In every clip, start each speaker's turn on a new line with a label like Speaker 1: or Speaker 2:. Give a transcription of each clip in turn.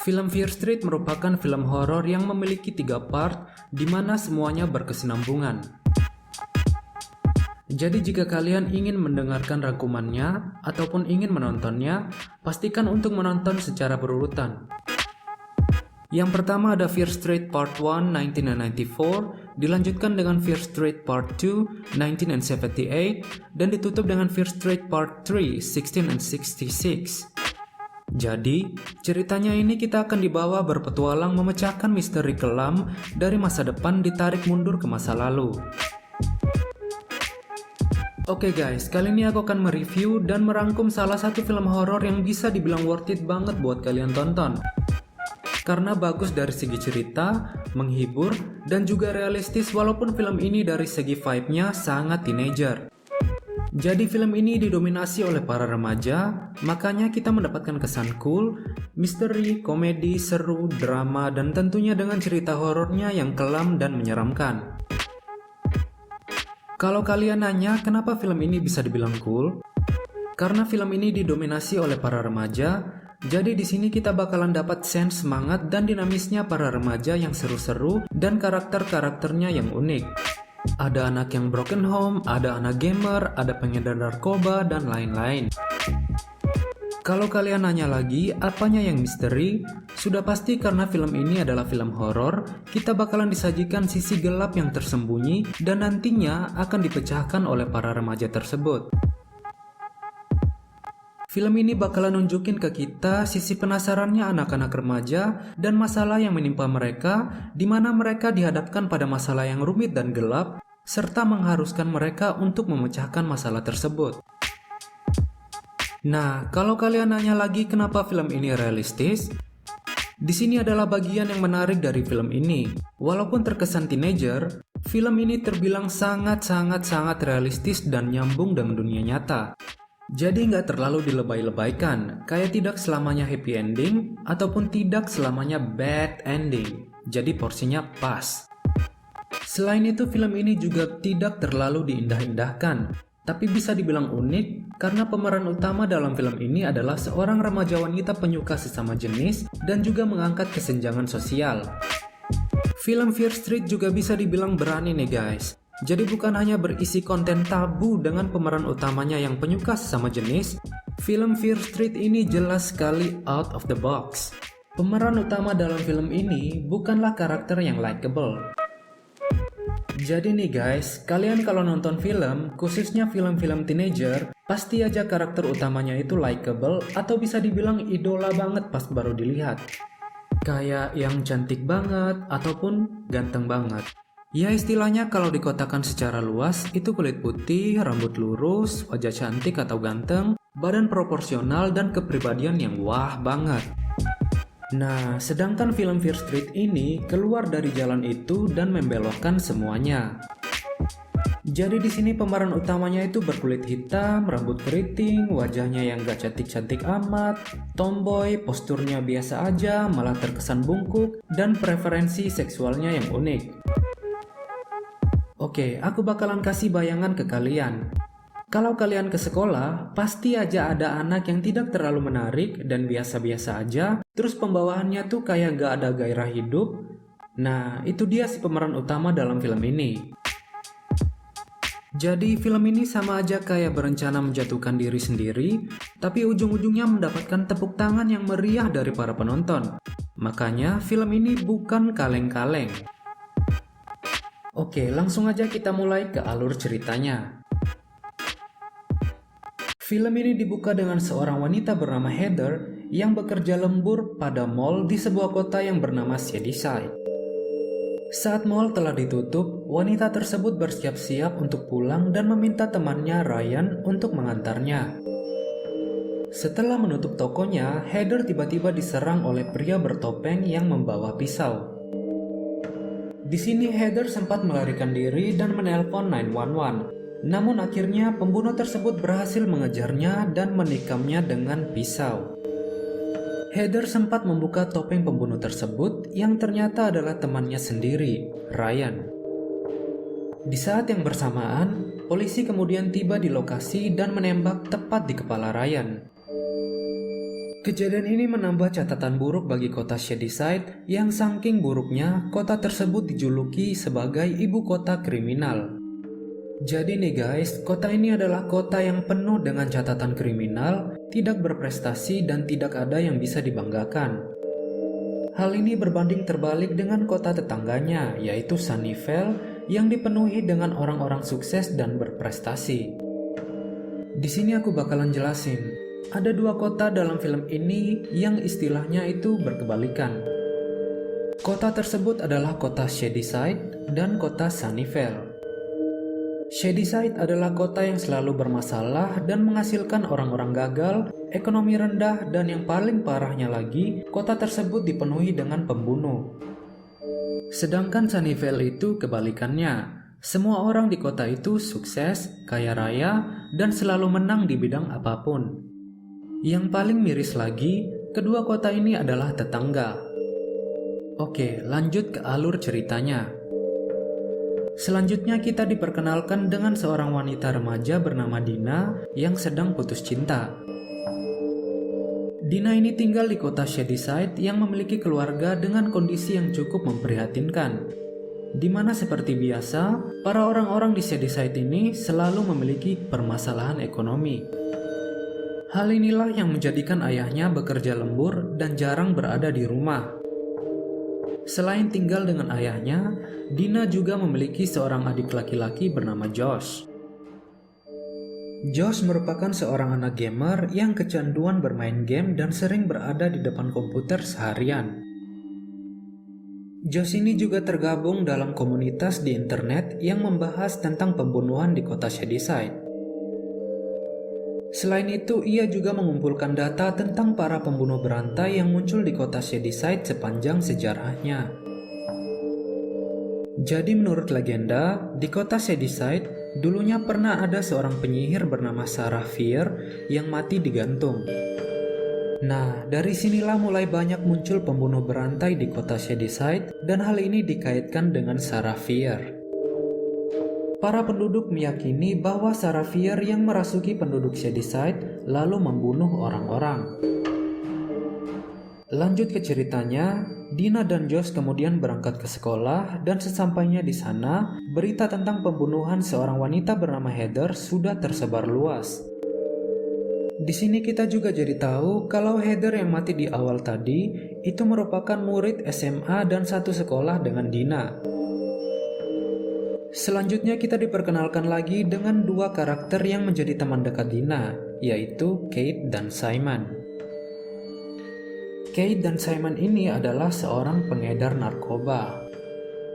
Speaker 1: Film Fear Street merupakan film horor yang memiliki 3 part, di mana semuanya berkesinambungan. Jadi jika kalian ingin mendengarkan rangkumannya ataupun ingin menontonnya, pastikan untuk menonton secara berurutan. Yang pertama ada Fear Street Part 1 1994, dilanjutkan dengan Fear Street Part 2 1978, dan ditutup dengan Fear Street Part 3 1666. Jadi, ceritanya ini kita akan dibawa berpetualang memecahkan misteri kelam dari masa depan ditarik mundur ke masa lalu. Oke guys, kali ini aku akan mereview dan merangkum salah satu film horor yang bisa dibilang worth it banget buat kalian tonton. Karena bagus dari segi cerita, menghibur, dan juga realistis walaupun film ini dari segi vibe-nya sangat teenager. Jadi film ini didominasi oleh para remaja, makanya kita mendapatkan kesan cool, misteri, komedi, seru, drama, dan tentunya dengan cerita horornya yang kelam dan menyeramkan. Kalau kalian nanya kenapa film ini bisa dibilang cool? Karena film ini didominasi oleh para remaja, jadi di sini kita bakalan dapat sense semangat dan dinamisnya para remaja yang seru-seru dan karakter-karakternya yang unik. Ada anak yang broken home, ada anak gamer, ada pengedar narkoba, dan lain-lain. Kalau kalian nanya lagi, apanya yang misteri? Sudah pasti karena film ini adalah film horor, kita bakalan disajikan sisi gelap yang tersembunyi dan nantinya akan dipecahkan oleh para remaja tersebut. Film ini bakalan nunjukin ke kita sisi penasarannya anak-anak remaja dan masalah yang menimpa mereka, di mana mereka dihadapkan pada masalah yang rumit dan gelap, serta mengharuskan mereka untuk memecahkan masalah tersebut. Nah, kalau kalian nanya lagi kenapa film ini realistis, di sini adalah bagian yang menarik dari film ini. Walaupun terkesan teenager, film ini terbilang sangat realistis dan nyambung dengan dunia nyata. Jadi nggak terlalu dilebay-lebaykan, kayak tidak selamanya happy ending ataupun tidak selamanya bad ending. Jadi porsinya pas. Selain itu film ini juga tidak terlalu diindah-indahkan, tapi bisa dibilang unik karena pemeran utama dalam film ini adalah seorang remaja wanita penyuka sesama jenis dan juga mengangkat kesenjangan sosial. Film Fear Street juga bisa dibilang berani nih guys. Jadi bukan hanya berisi konten tabu dengan pemeran utamanya yang penyuka sesama jenis, film Fear Street ini jelas sekali out of the box. Pemeran utama dalam film ini bukanlah karakter yang likable. Jadi nih guys, kalian kalau nonton film, khususnya film-film teenager, pasti aja karakter utamanya itu likable atau bisa dibilang idola banget pas baru dilihat. Kayak yang cantik banget ataupun ganteng banget. Ya istilahnya kalau dikotakan secara luas itu kulit putih, rambut lurus, wajah cantik atau ganteng, badan proporsional dan kepribadian yang wah banget. Nah, sedangkan film Fear Street ini keluar dari jalan itu dan membelokkan semuanya. Jadi di sini pemeran utamanya itu berkulit hitam, rambut keriting, wajahnya yang gak cantik-cantik amat, tomboy, posturnya biasa aja, malah terkesan bungkuk, dan preferensi seksualnya yang unik. Oke, aku bakalan kasih bayangan ke kalian. Kalau kalian ke sekolah, pasti aja ada anak yang tidak terlalu menarik dan biasa-biasa aja, terus pembawaannya tuh kayak gak ada gairah hidup. Nah, itu dia si pemeran utama dalam film ini. Jadi film ini sama aja kayak berencana menjatuhkan diri sendiri, tapi ujung-ujungnya mendapatkan tepuk tangan yang meriah dari para penonton. Makanya film ini bukan kaleng-kaleng. Oke, langsung aja kita mulai ke alur ceritanya. Film ini dibuka dengan seorang wanita bernama Heather yang bekerja lembur pada mall di sebuah kota yang bernama Shadyside. Saat mall telah ditutup, wanita tersebut bersiap-siap untuk pulang dan meminta temannya Ryan untuk mengantarnya. Setelah menutup tokonya, Heather tiba-tiba diserang oleh pria bertopeng yang membawa pisau. Di sini Heather sempat melarikan diri dan menelpon 911. Namun akhirnya pembunuh tersebut berhasil mengejarnya dan menikamnya dengan pisau. Heather sempat membuka topeng pembunuh tersebut yang ternyata adalah temannya sendiri, Ryan. Di saat yang bersamaan, polisi kemudian tiba di lokasi dan menembak tepat di kepala Ryan. Kejadian ini menambah catatan buruk bagi kota Shadyside yang saking buruknya kota tersebut dijuluki sebagai ibu kota kriminal. Jadi nih guys, kota ini adalah kota yang penuh dengan catatan kriminal, tidak berprestasi dan tidak ada yang bisa dibanggakan. Hal ini berbanding terbalik dengan kota tetangganya, yaitu Sunnyvale yang dipenuhi dengan orang-orang sukses dan berprestasi. Di sini aku bakalan jelasin. Ada dua kota dalam film ini yang istilahnya itu berkebalikan. Kota tersebut adalah kota Shadyside dan kota Sunnyvale. Shadyside adalah kota yang selalu bermasalah dan menghasilkan orang-orang gagal, ekonomi rendah, dan yang paling parahnya lagi, kota tersebut dipenuhi dengan pembunuh. Sedangkan Sunnyvale itu kebalikannya. Semua orang di kota itu sukses, kaya raya, dan selalu menang di bidang apapun. Yang paling miris lagi, kedua kota ini adalah tetangga. Oke, lanjut ke alur ceritanya. Selanjutnya kita diperkenalkan dengan seorang wanita remaja bernama Dina yang sedang putus cinta. Dina ini tinggal di kota Shadyside yang memiliki keluarga dengan kondisi yang cukup memprihatinkan. Di mana seperti biasa, para orang-orang di Shadyside ini selalu memiliki permasalahan ekonomi. Hal inilah yang menjadikan ayahnya bekerja lembur dan jarang berada di rumah. Selain tinggal dengan ayahnya, Dina juga memiliki seorang adik laki-laki bernama Josh. Josh merupakan seorang anak gamer yang kecanduan bermain game dan sering berada di depan komputer seharian. Josh ini juga tergabung dalam komunitas di internet yang membahas tentang pembunuhan di kota Shadyside. Selain itu, ia juga mengumpulkan data tentang para pembunuh berantai yang muncul di kota Shadyside sepanjang sejarahnya. Jadi menurut legenda, di kota Shadyside, dulunya pernah ada seorang penyihir bernama Sarah Fier yang mati digantung. Nah, dari sinilah mulai banyak muncul pembunuh berantai di kota Shadyside dan hal ini dikaitkan dengan Sarah Fier. Para penduduk meyakini bahwa Sarah Fier yang merasuki penduduk Shadyside lalu membunuh orang-orang. Lanjut ke ceritanya, Dina dan Josh kemudian berangkat ke sekolah dan sesampainya di sana, berita tentang pembunuhan seorang wanita bernama Heather sudah tersebar luas. Di sini kita juga jadi tahu kalau Heather yang mati di awal tadi itu merupakan murid SMA dan satu sekolah dengan Dina. Selanjutnya kita diperkenalkan lagi dengan dua karakter yang menjadi teman dekat Dina, yaitu Kate dan Simon. Kate dan Simon ini adalah seorang pengedar narkoba.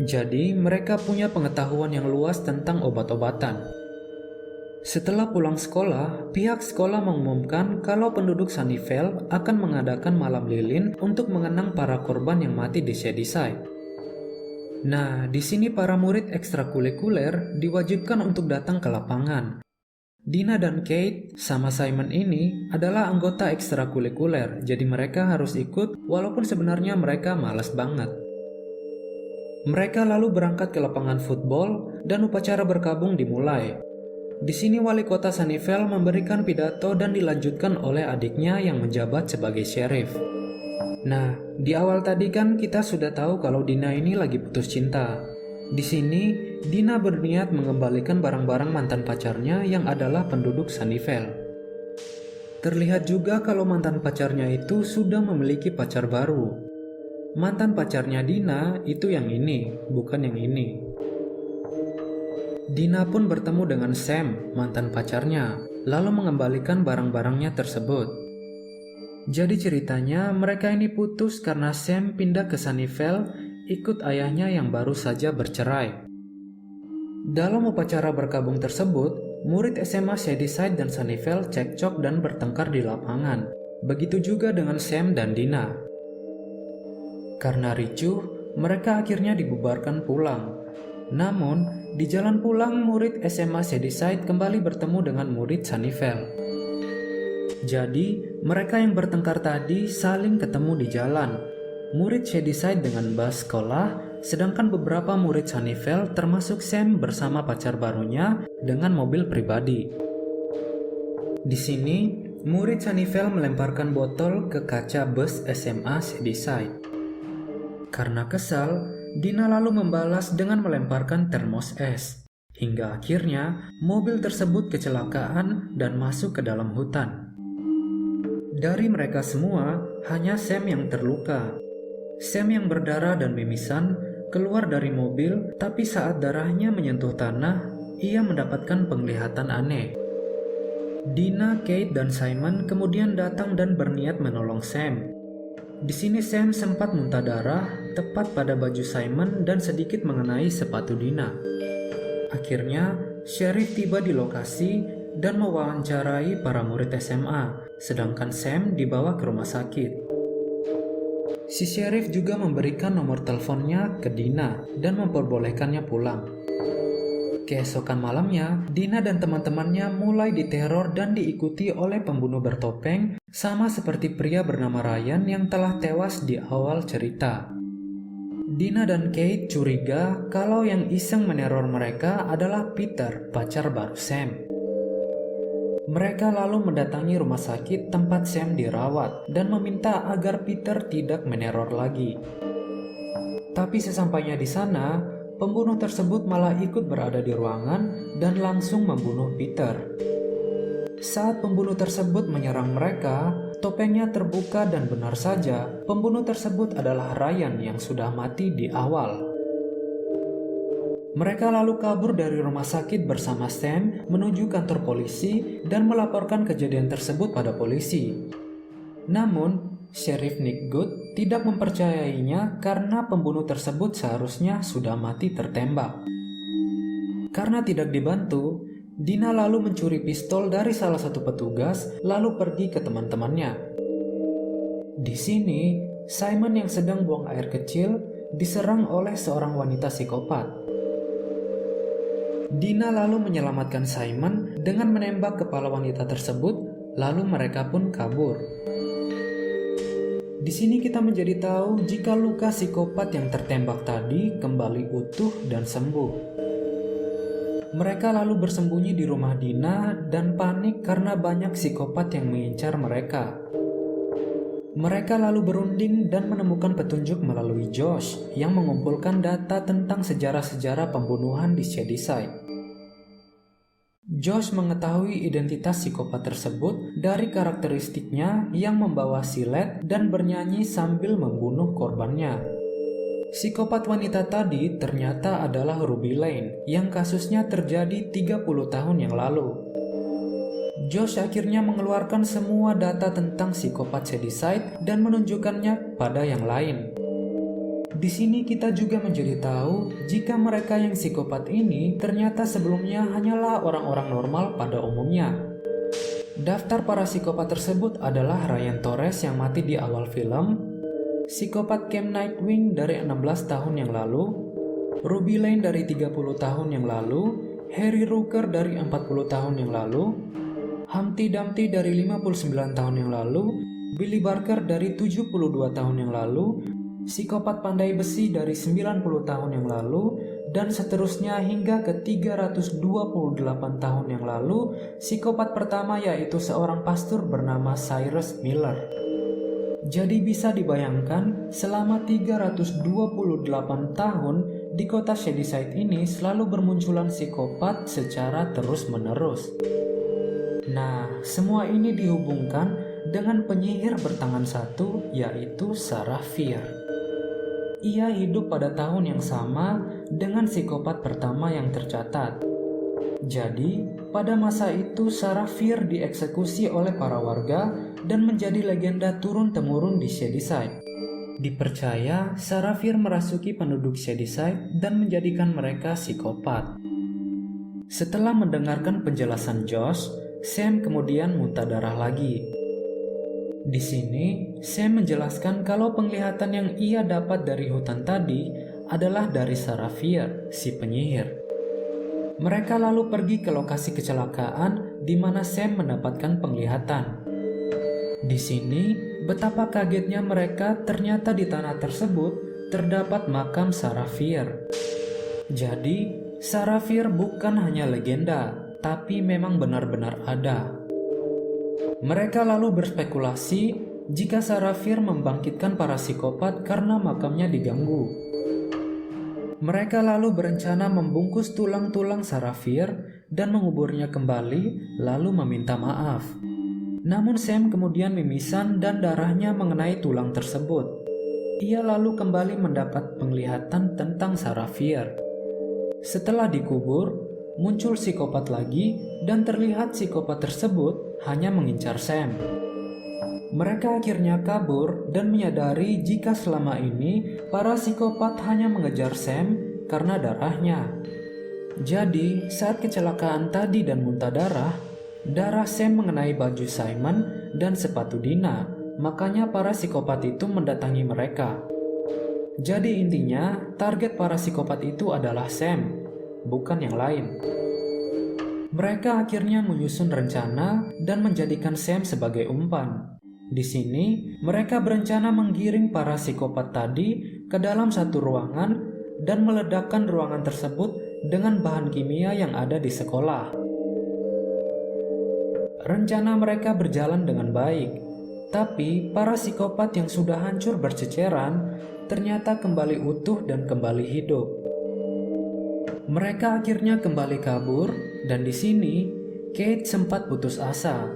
Speaker 1: Jadi mereka punya pengetahuan yang luas tentang obat-obatan. Setelah pulang sekolah, pihak sekolah mengumumkan kalau penduduk Sunnyvale akan mengadakan malam lilin untuk mengenang para korban yang mati di Shadyside. Nah, di sini para murid ekstrakurikuler diwajibkan untuk datang ke lapangan. Dina dan Kate sama Simon ini adalah anggota ekstrakurikuler, jadi mereka harus ikut walaupun sebenarnya mereka malas banget. Mereka lalu berangkat ke lapangan football dan upacara berkabung dimulai. Di sini wali kota Sunnyvale memberikan pidato dan dilanjutkan oleh adiknya yang menjabat sebagai sheriff. Nah, di awal tadi kan kita sudah tahu kalau Dina ini lagi putus cinta. Di sini, Dina berniat mengembalikan barang-barang mantan pacarnya yang adalah penduduk Sunnyvale. Terlihat juga kalau mantan pacarnya itu sudah memiliki pacar baru. Mantan pacarnya Dina itu yang ini, bukan yang ini. Dina pun bertemu dengan Sam, mantan pacarnya, lalu mengembalikan barang-barangnya tersebut. Jadi ceritanya mereka ini putus karena Sam pindah ke Sunnyvale ikut ayahnya yang baru saja bercerai. Dalam upacara berkabung tersebut, murid SMA Shadyside dan Sunnyvale cekcok dan bertengkar di lapangan. Begitu juga dengan Sam dan Dina. Karena ricuh, mereka akhirnya dibubarkan pulang. Namun, di jalan pulang murid SMA Shadyside kembali bertemu dengan murid Sunnyvale. Jadi, mereka yang bertengkar tadi saling ketemu di jalan. Murid Shadyside dengan bus sekolah, sedangkan beberapa murid Sunnyvale termasuk Sam bersama pacar barunya dengan mobil pribadi. Di sini, murid Sunnyvale melemparkan botol ke kaca bus SMA Shadyside. Karena kesal, Dina lalu membalas dengan melemparkan termos es. Hingga akhirnya mobil tersebut kecelakaan dan masuk ke dalam hutan. Dari mereka semua, hanya Sam yang terluka. Sam yang berdarah dan mimisan keluar dari mobil, tapi saat darahnya menyentuh tanah, ia mendapatkan penglihatan aneh. Dina, Kate, dan Simon kemudian datang dan berniat menolong Sam. Di sini Sam sempat muntah darah tepat pada baju Simon dan sedikit mengenai sepatu Dina. Akhirnya, Sheriff tiba di lokasi dan mewawancarai para murid SMA, sedangkan Sam dibawa ke rumah sakit. Si Sheriff juga memberikan nomor teleponnya ke Dina dan memperbolehkannya pulang. Keesokan malamnya, Dina dan teman-temannya mulai diteror dan diikuti oleh pembunuh bertopeng, sama seperti pria bernama Ryan yang telah tewas di awal cerita. Dina dan Kate curiga kalau yang iseng meneror mereka adalah Peter, pacar baru Sam. Mereka lalu mendatangi rumah sakit tempat Sam dirawat dan meminta agar Peter tidak meneror lagi. Tapi sesampainya di sana, pembunuh tersebut malah ikut berada di ruangan dan langsung membunuh Peter. Saat pembunuh tersebut menyerang mereka, topengnya terbuka dan benar saja, pembunuh tersebut adalah Ryan yang sudah mati di awal. Mereka lalu kabur dari rumah sakit bersama Sam menuju kantor polisi dan melaporkan kejadian tersebut pada polisi. Namun, Sheriff Nick Good tidak mempercayainya karena pembunuh tersebut seharusnya sudah mati tertembak. Karena tidak dibantu, Dina lalu mencuri pistol dari salah satu petugas lalu pergi ke teman-temannya. Di sini, Simon yang sedang buang air kecil diserang oleh seorang wanita psikopat. Dina lalu menyelamatkan Simon dengan menembak kepala wanita tersebut, lalu mereka pun kabur. Di sini kita menjadi tahu jika luka psikopat yang tertembak tadi kembali utuh dan sembuh. Mereka lalu bersembunyi di rumah Dina dan panik karena banyak psikopat yang mengincar mereka. Mereka lalu berunding dan menemukan petunjuk melalui Josh yang mengumpulkan data tentang sejarah-sejarah pembunuhan di Shadyside. Josh mengetahui identitas psikopat tersebut dari karakteristiknya yang membawa silet dan bernyanyi sambil membunuh korbannya. Psikopat wanita tadi ternyata adalah Ruby Lane yang kasusnya terjadi 30 tahun yang lalu. Josh akhirnya mengeluarkan semua data tentang psikopat Shadyside dan menunjukkannya pada yang lain. Di sini kita juga menjadi tahu jika mereka yang psikopat ini ternyata sebelumnya hanyalah orang-orang normal pada umumnya. Daftar para psikopat tersebut adalah Ryan Torres yang mati di awal film, psikopat Camp Nightwing dari 16 tahun yang lalu, Ruby Lane dari 30 tahun yang lalu, Harry Rooker dari 40 tahun yang lalu, Humpty Dumpty dari 59 tahun yang lalu, Billy Barker dari 72 tahun yang lalu, psikopat pandai besi dari 90 tahun yang lalu, dan seterusnya hingga ke 328 tahun yang lalu, psikopat pertama yaitu seorang pastor bernama Cyrus Miller. Jadi bisa dibayangkan selama 328 tahun di kota Shadyside ini selalu bermunculan psikopat secara terus-menerus. Nah, semua ini dihubungkan dengan penyihir bertangan satu yaitu Sarah Fier. Ia hidup pada tahun yang sama dengan psikopat pertama yang tercatat. Jadi, pada masa itu Sarah Fier dieksekusi oleh para warga dan menjadi legenda turun-temurun di Shadyside. Dipercaya Sarah Fier merasuki penduduk Shadyside dan menjadikan mereka psikopat. Setelah mendengarkan penjelasan Josh, Sam kemudian muntah darah lagi. Di sini, Sam menjelaskan kalau penglihatan yang ia dapat dari hutan tadi adalah dari Sarah Fier, si penyihir. Mereka lalu pergi ke lokasi kecelakaan di mana Sam mendapatkan penglihatan. Di sini, betapa kagetnya mereka ternyata di tanah tersebut terdapat makam Sarah Fier. Jadi, Sarah Fier bukan hanya legenda, tapi memang benar-benar ada. Mereka lalu berspekulasi jika Sarah Fier membangkitkan para psikopat karena makamnya diganggu. Mereka lalu berencana membungkus tulang-tulang Sarah Fier dan menguburnya kembali, lalu meminta maaf. Namun Sam kemudian mimisan dan darahnya mengenai tulang tersebut. Ia lalu kembali mendapat penglihatan tentang Sarah Fier. Setelah dikubur, muncul psikopat lagi dan terlihat psikopat tersebut hanya mengincar Sam. Mereka akhirnya kabur dan menyadari jika selama ini para psikopat hanya mengejar Sam karena darahnya. Jadi, saat kecelakaan tadi dan muntah darah Sam mengenai baju Simon dan sepatu Dina. Makanya para psikopat itu mendatangi mereka. Jadi intinya, target para psikopat itu adalah Sam, bukan yang lain. Mereka akhirnya menyusun rencana dan menjadikan Sam sebagai umpan. Di sini, mereka berencana menggiring para psikopat tadi ke dalam satu ruangan dan meledakkan ruangan tersebut dengan bahan kimia yang ada di sekolah. Rencana mereka berjalan dengan baik. Tapi para psikopat yang sudah hancur berceceran ternyata kembali utuh dan kembali hidup. Mereka akhirnya kembali kabur dan di sini Kate sempat putus asa.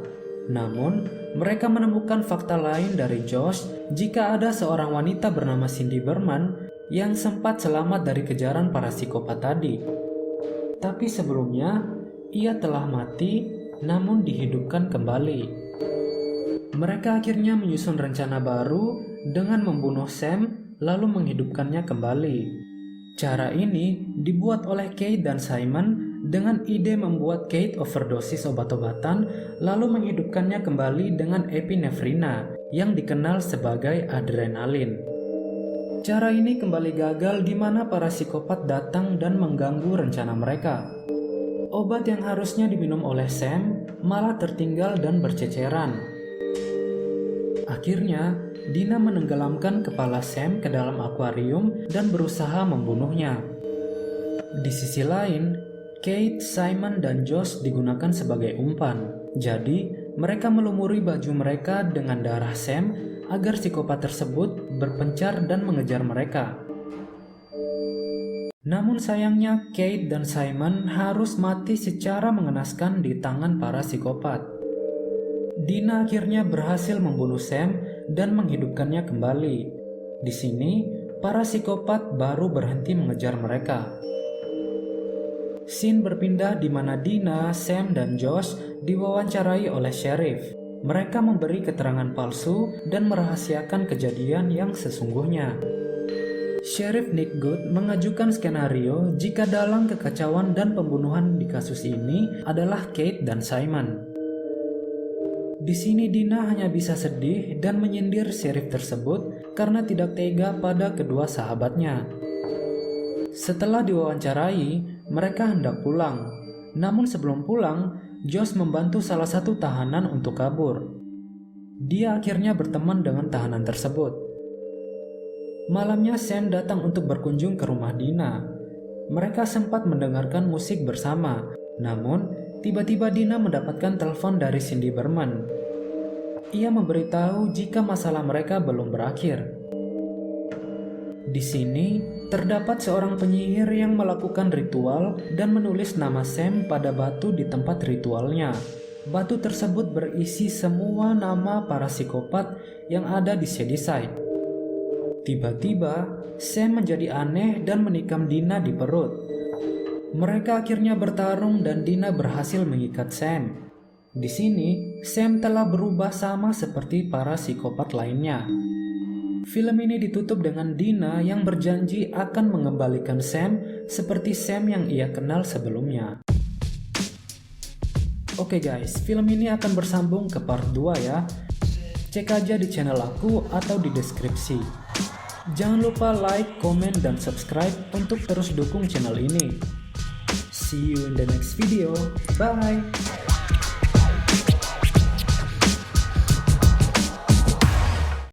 Speaker 1: Namun mereka menemukan fakta lain dari Josh jika ada seorang wanita bernama Cindy Berman yang sempat selamat dari kejaran para psikopat tadi. Tapi sebelumnya ia telah mati namun dihidupkan kembali. Mereka akhirnya menyusun rencana baru dengan membunuh Sam lalu menghidupkannya kembali. Cara ini dibuat oleh Kate dan Simon dengan ide membuat Kate overdosis obat-obatan lalu menghidupkannya kembali dengan epinefrina yang dikenal sebagai adrenalin. Cara ini kembali gagal di mana para psikopat datang dan mengganggu rencana mereka. Obat yang harusnya diminum oleh Sam malah tertinggal dan berceceran. Akhirnya, Dina menenggelamkan kepala Sam ke dalam akuarium dan berusaha membunuhnya. Di sisi lain, Kate, Simon, dan Josh digunakan sebagai umpan. Jadi, mereka melumuri baju mereka dengan darah Sam agar psikopat tersebut berpencar dan mengejar mereka. Namun sayangnya, Kate dan Simon harus mati secara mengenaskan di tangan para psikopat. Dina akhirnya berhasil membunuh Sam dan menghidupkannya kembali. Di sini, para psikopat baru berhenti mengejar mereka. Scene berpindah di mana Dina, Sam, dan Josh diwawancarai oleh sheriff. Mereka memberi keterangan palsu dan merahasiakan kejadian yang sesungguhnya. Sheriff Nick Good mengajukan skenario jika dalang kekacauan dan pembunuhan di kasus ini adalah Kate dan Simon. Di sini Dina hanya bisa sedih dan menyindir sheriff tersebut karena tidak tega pada kedua sahabatnya. Setelah diwawancarai, mereka hendak pulang. Namun sebelum pulang, Josh membantu salah satu tahanan untuk kabur. Dia akhirnya berteman dengan tahanan tersebut. Malamnya Sam datang untuk berkunjung ke rumah Dina. Mereka sempat mendengarkan musik bersama. Namun, tiba-tiba Dina mendapatkan telepon dari Cindy Berman. Ia memberitahu jika masalah mereka belum berakhir. Di sini, terdapat seorang penyihir yang melakukan ritual dan menulis nama Sam pada batu di tempat ritualnya. Batu tersebut berisi semua nama para psikopat yang ada di Shadyside. Tiba-tiba, Sam menjadi aneh dan menikam Dina di perut. Mereka akhirnya bertarung dan Dina berhasil mengikat Sam. Di sini, Sam telah berubah sama seperti para psikopat lainnya. Film ini ditutup dengan Dina yang berjanji akan mengembalikan Sam seperti Sam yang ia kenal sebelumnya. Oke guys, film ini akan bersambung ke part 2 ya. Cek aja di channel aku atau di deskripsi. Jangan lupa like, komen, dan subscribe untuk terus dukung channel ini. See you in the next video. Bye!